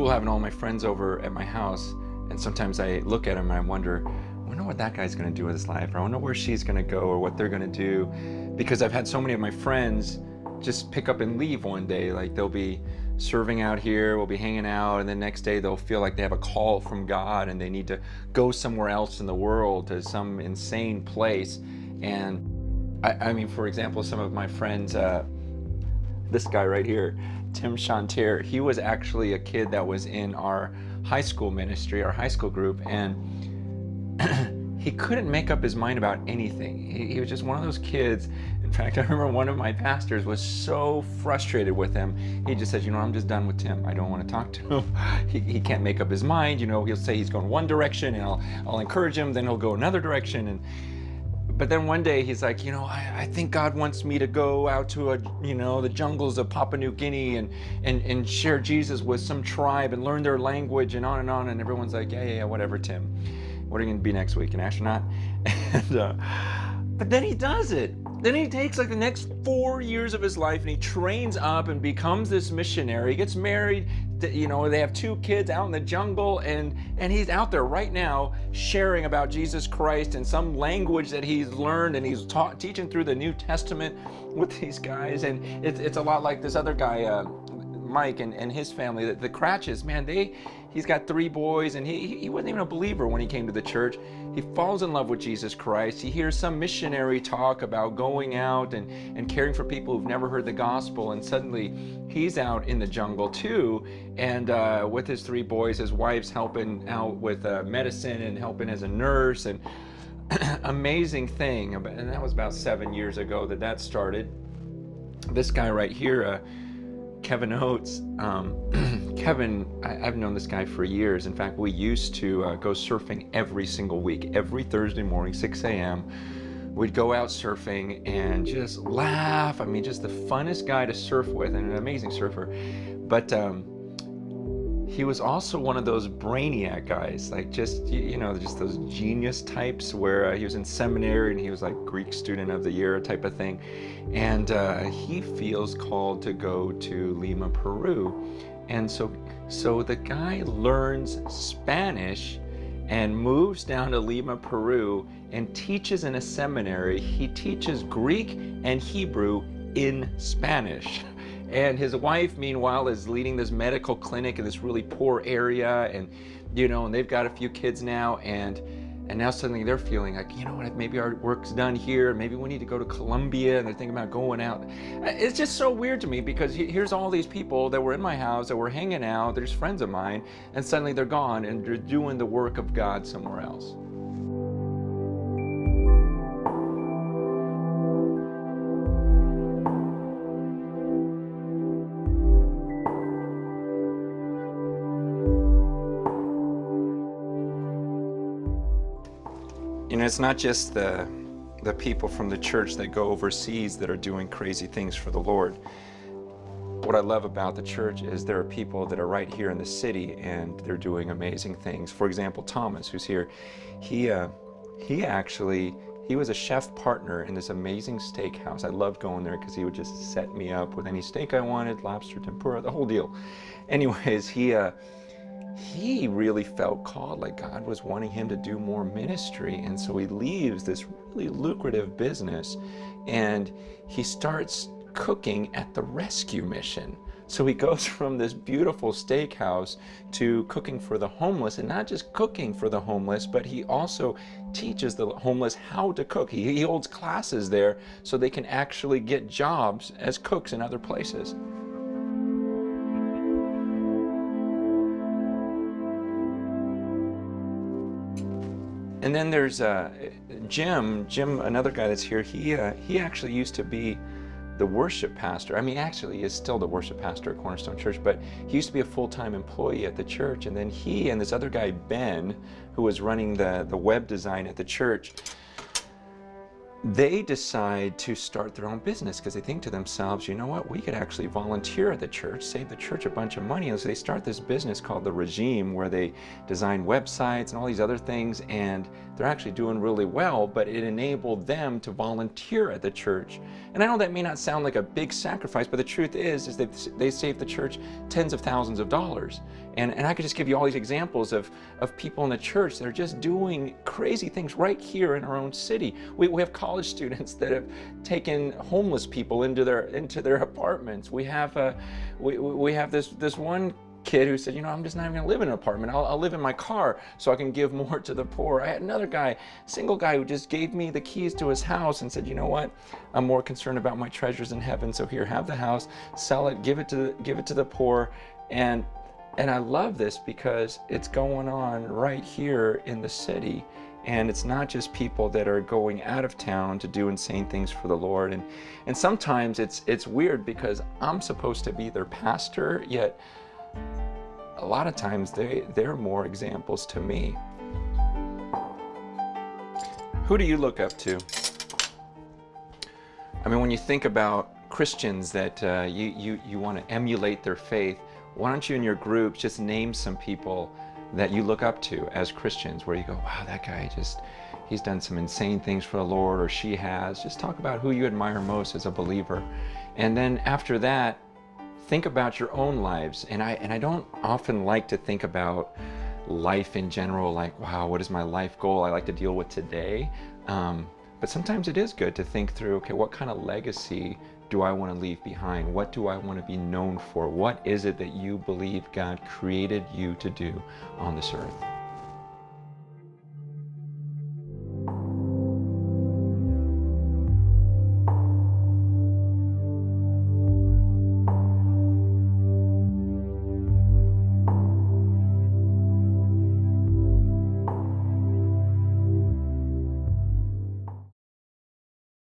cool having all my friends over at my house, and sometimes I look at them and I wonder what that guy's going to do with his life, or I wonder where she's going to go, or what they're going to do, because I've had so many of my friends just pick up and leave one day. Like, they'll be serving out here, we'll be hanging out, and the next day they'll feel like they have a call from God and they need to go somewhere else in the world, to some insane place. And I mean, for example, some of my friends, this guy right here, Tim Shantier, he was actually a kid that was in our high school ministry, our high school group, and he couldn't make up his mind about anything. He was just one of those kids. In fact, I remember one of my pastors was so frustrated with him. He just said, I'm just done with Tim. I don't want to talk to him. He can't make up his mind. He'll say he's going one direction, and I'll encourage him, then he'll go another direction. But then one day he's like, I think God wants me to go out to the jungles of Papua New Guinea and share Jesus with some tribe and learn their language, and on and on. And everyone's like, yeah, whatever, Tim. What are you going to be next week, an astronaut? But then he does it. Then he takes like the next 4 years of his life and he trains up and becomes this missionary. He gets married. They have 2 kids out in the jungle, and he's out there right now sharing about Jesus Christ in some language that he's learned, and he's teaching through the New Testament with these guys. And it's a lot like this other guy, Mike, and his family, the Cratches, man, he's got 3 boys, and he wasn't even a believer when he came to the church. He falls in love with Jesus Christ. He hears some missionary talk about going out and caring for people who've never heard the gospel, and suddenly he's out in the jungle too, and with his 3 boys, his wife's helping out with medicine and helping as a nurse, and amazing thing. And that was about 7 years ago that started. This guy right here, Kevin Oates. Kevin, I've known this guy for years. In fact, we used to go surfing every single week. Every Thursday morning, 6 a.m., we'd go out surfing and just laugh. I mean, just the funnest guy to surf with, and an amazing surfer. But he was also one of those brainiac guys, like just those genius types, where he was in seminary and he was like Greek student of the year type of thing. And he feels called to go to Lima, Peru. And so the guy learns Spanish and moves down to Lima, Peru, and teaches in a seminary. He teaches Greek and Hebrew in Spanish. And his wife, meanwhile, is leading this medical clinic in this really poor area, and and they've got a few kids now, and now suddenly they're feeling like, maybe our work's done here, maybe we need to go to Colombia, and they're thinking about going out. It's just so weird to me, because here's all these people that were in my house, that were hanging out, they're just friends of mine, and suddenly they're gone and they're doing the work of God somewhere else. It's not just the people from the church that go overseas that are doing crazy things for the Lord. What I love about the church is there are people that are right here in the city, and they're doing amazing things. For example, Thomas, who's here, he was a chef partner in this amazing steakhouse. I loved going there because he would just set me up with any steak I wanted, lobster tempura, the whole deal. Anyways, he really felt called, like God was wanting him to do more ministry, and so he leaves this really lucrative business and he starts cooking at the rescue mission. So he goes from this beautiful steakhouse to cooking for the homeless, and not just cooking for the homeless, but he also teaches the homeless how to cook. He holds classes there so they can actually get jobs as cooks in other places. And then there's Jim, another guy that's here. He actually used to be the worship pastor. I mean, actually, he is still the worship pastor at Cornerstone Church, but he used to be a full-time employee at the church. And then he and this other guy, Ben, who was running the web design at the church, they decide to start their own business because they think to themselves, we could actually volunteer at the church, save the church a bunch of money. And so they start this business called The Regime, where they design websites and all these other things, and they're actually doing really well, but it enabled them to volunteer at the church. And I know that may not sound like a big sacrifice, but the truth is they saved the church tens of thousands of dollars. And I could just give you all these examples of people in the church that are just doing crazy things right here in our own city. We have college students that have taken homeless people into their apartments. We have this one kid who said, I'm just not even gonna live in an apartment. I'll live in my car so I can give more to the poor. I had another guy, single guy, who just gave me the keys to his house and said, you know what? I'm more concerned about my treasures in heaven. So here, have the house, sell it, give it to the poor. And I love this because it's going on right here in the city. And it's not just people that are going out of town to do insane things for the Lord. And sometimes it's weird because I'm supposed to be their pastor, yet a lot of times they're more examples to me. Who do you look up to? I mean, when you think about Christians that you want to emulate their faith, why don't you in your group just name some people that you look up to as Christians, where you go, wow, that guy he's done some insane things for the Lord, or she has. Just talk about who you admire most as a believer. And then after that, think about your own lives. And I don't often like to think about life in general, like, wow, what is my life goal? I like to deal with today. But sometimes it is good to think through, okay, what kind of legacy do I want to leave behind? What do I want to be known for? What is it that you believe God created you to do on this earth?